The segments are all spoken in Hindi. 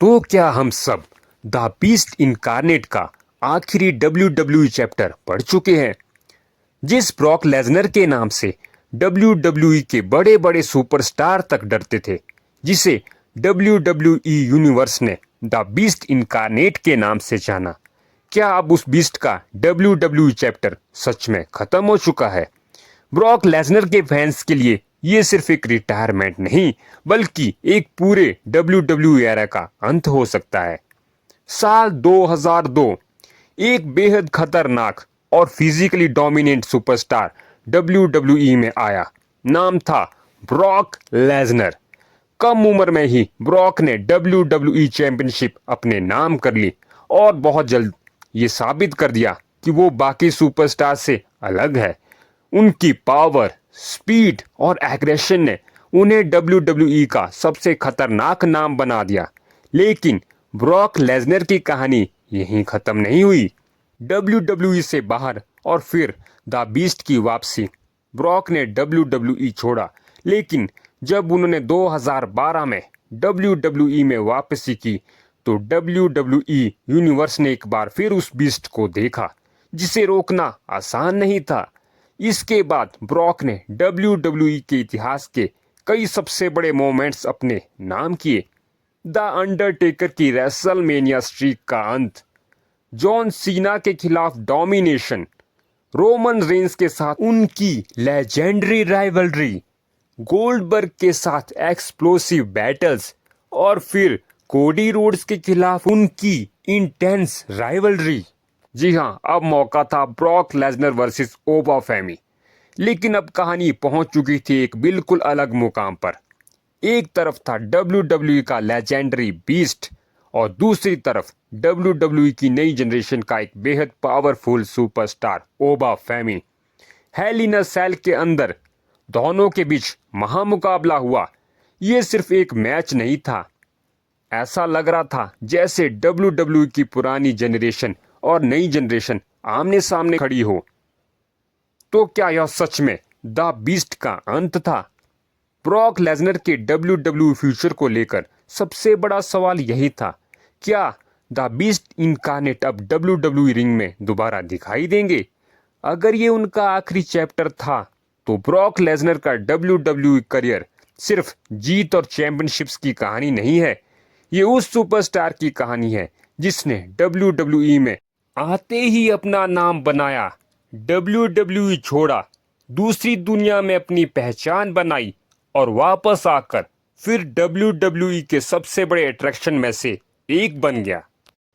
तो क्या हम सब द बीस्ट इनकार्नेट का आखिरी WWE चैप्टर पढ़ चुके हैं, जिस ब्रॉक लेसनर के नाम से WWE के बड़े बड़े सुपरस्टार तक डरते थे, जिसे WWE यूनिवर्स ने द बीस्ट इनकार्नेट के नाम से जाना। क्या अब उस बीस्ट का WWE चैप्टर सच में खत्म हो चुका है? ब्रॉक लेसनर के फैंस के लिए ये सिर्फ एक रिटायरमेंट नहीं, बल्कि एक पूरे WWE एरा का अंत हो सकता है। साल 2002 एक बेहद खतरनाक और फिजिकली डोमिनेंट सुपरस्टार WWE में आया। नाम था ब्रॉक लेसनर। कम उम्र में ही ब्रॉक ने WWE चैंपियनशिप अपने नाम कर ली और बहुत जल्द ये साबित कर दिया कि वो बाकी सुपरस्टार से अलग है। उनकी पावर, स्पीड और एग्रेशन ने उन्हें WWE का सबसे खतरनाक नाम बना दिया। लेकिन ब्रॉक लेसनर की कहानी यहीं खत्म नहीं हुई। WWE से बाहर और फिर द बीस्ट की वापसी। ब्रॉक ने WWE छोड़ा, लेकिन जब उन्होंने 2012 में WWE में वापसी की तो WWE यूनिवर्स ने एक बार फिर उस बीस्ट को देखा, जिसे रोकना आसान नहीं था। इसके बाद ब्रॉक ने WWE के इतिहास के कई सबसे बड़े मोमेंट्स अपने नाम किए। द अंडरटेकर की रेसलमेनिया स्ट्रीक का अंत, जॉन सीना के खिलाफ डोमिनेशन, रोमन रेंस के साथ उनकी लेजेंडरी राइवलरी, गोल्डबर्ग के साथ एक्सप्लोसिव बैटल्स और फिर कोडी रोड्स के खिलाफ उनकी इंटेंस राइवलरी। जी हाँ, अब मौका था ब्रॉक लेसनर वर्सेस ओबा फेमी। लेकिन अब कहानी पहुंच चुकी थी एक बिल्कुल अलग मुकाम पर। एक तरफ था WWE का लेजेंडरी बीस्ट और दूसरी तरफ WWE की नई जनरेशन का एक बेहद पावरफुल सुपरस्टार ओबा फेमी। हेल इन अ सेल के अंदर दोनों के बीच महामुकाबला हुआ। ये सिर्फ एक मैच नहीं था, ऐसा लग रहा था जैसे WWE की पुरानी जनरेशन और नई जनरेशन आमने सामने खड़ी हो। तो क्या यह सच में द बीस्ट का अंत था? ब्रॉक लेसनर के WWE फ्यूचर को लेकर सबसे बड़ा सवाल यही था, क्या द बीस्ट इनकार्नेट अब WWE रिंग में दोबारा दिखाई देंगे? अगर ये उनका आखिरी चैप्टर था, तो ब्रॉक लेसनर का WWE करियर सिर्फ जीत और चैंपियनशिप्स की कहानी नहीं है। ये उस सुपरस्टार की कहानी है जिसने WWE में आते ही अपना नाम बनाया, WWE छोड़ा, दूसरी दुनिया में अपनी पहचान बनाई और वापस आकर फिर WWE के सबसे बड़े अट्रैक्शन में से एक बन गया।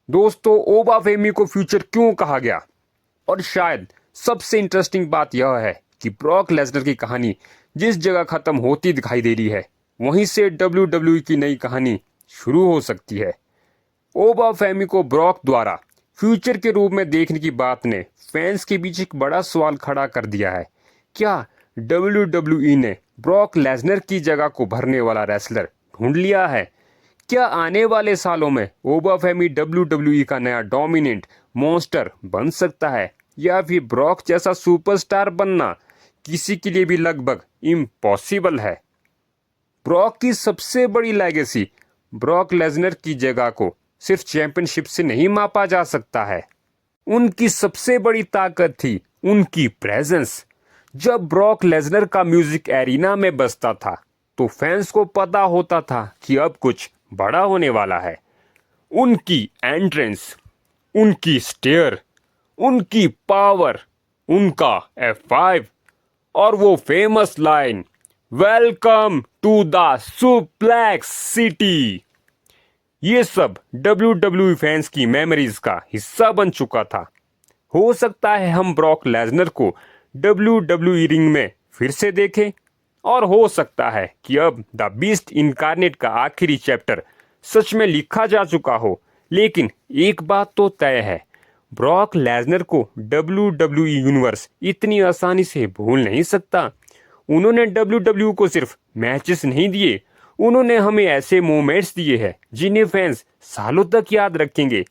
दोस्तों, ओबा फेमी को फ्यूचर क्यों कहा गया? और शायद सबसे इंटरेस्टिंग बात यह है कि ब्रॉक लेसनर की कहानी जिस जगह खत्म होती दिखाई दे रही है, वहीं से WWE की नई कहानी शुरू हो सकती है। ओबा फेमी को ब्रॉक द्वारा फ्यूचर के रूप में देखने की बात ने फैंस के बीच एक बड़ा सवाल खड़ा कर दिया है। क्या WWE ने ब्रॉक लेसनर की जगह को भरने वाला रेसलर ढूंढ लिया है? क्या आने वाले सालों में ओबा फेमी WWE का नया डोमिनेंट मॉन्स्टर बन सकता है, या फिर ब्रॉक जैसा सुपरस्टार बनना किसी के लिए भी लगभग इम्पॉसिबल है? ब्रॉक की सबसे बड़ी लेगेसी ब्रॉक लेसनर की जगह को सिर्फ चैंपियनशिप से नहीं मापा जा सकता है। उनकी सबसे बड़ी ताकत थी उनकी प्रेजेंस। जब ब्रॉक लेसनर का म्यूजिक एरिना में बजता था, तो फैंस को पता होता था कि अब कुछ बड़ा होने वाला है। उनकी एंट्रेंस, उनकी स्टेयर, उनकी पावर, उनका F5 और वो famous line, welcome to the suplex city, ये सब WWE फैंस की मेमोरीज का हिस्सा बन चुका था। हो सकता है हम ब्रॉक लेसनर को WWE रिंग में फिर से देखें, और हो सकता है कि अब द बीस्ट इनकार्नेट का आखिरी चैप्टर सच में लिखा जा चुका हो। लेकिन एक बात तो तय है, ब्रॉक लेसनर को WWE यूनिवर्स इतनी आसानी से भूल नहीं सकता। उन्होंने WWE को सिर्फ मैचेस नहीं दिए, उन्होंने हमें ऐसे मोमेंट्स दिए हैं जिन्हें फैंस सालों तक याद रखेंगे।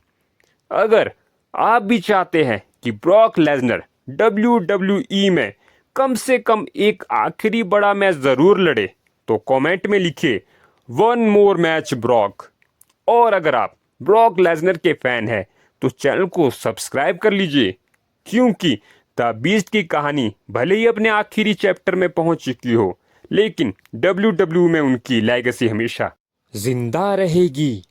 अगर आप भी चाहते हैं कि ब्रॉक लेसनर WWE में कम से कम एक आखिरी बड़ा मैच जरूर लड़े, तो कमेंट में लिखिए वन मोर मैच ब्रॉक। और अगर आप ब्रॉक लेसनर के फैन हैं तो चैनल को सब्सक्राइब कर लीजिए, क्योंकि द बीस्ट की कहानी भले ही अपने आखिरी चैप्टर में पहुंच चुकी हो, लेकिन WWE में उनकी लेगेसी हमेशा जिंदा रहेगी।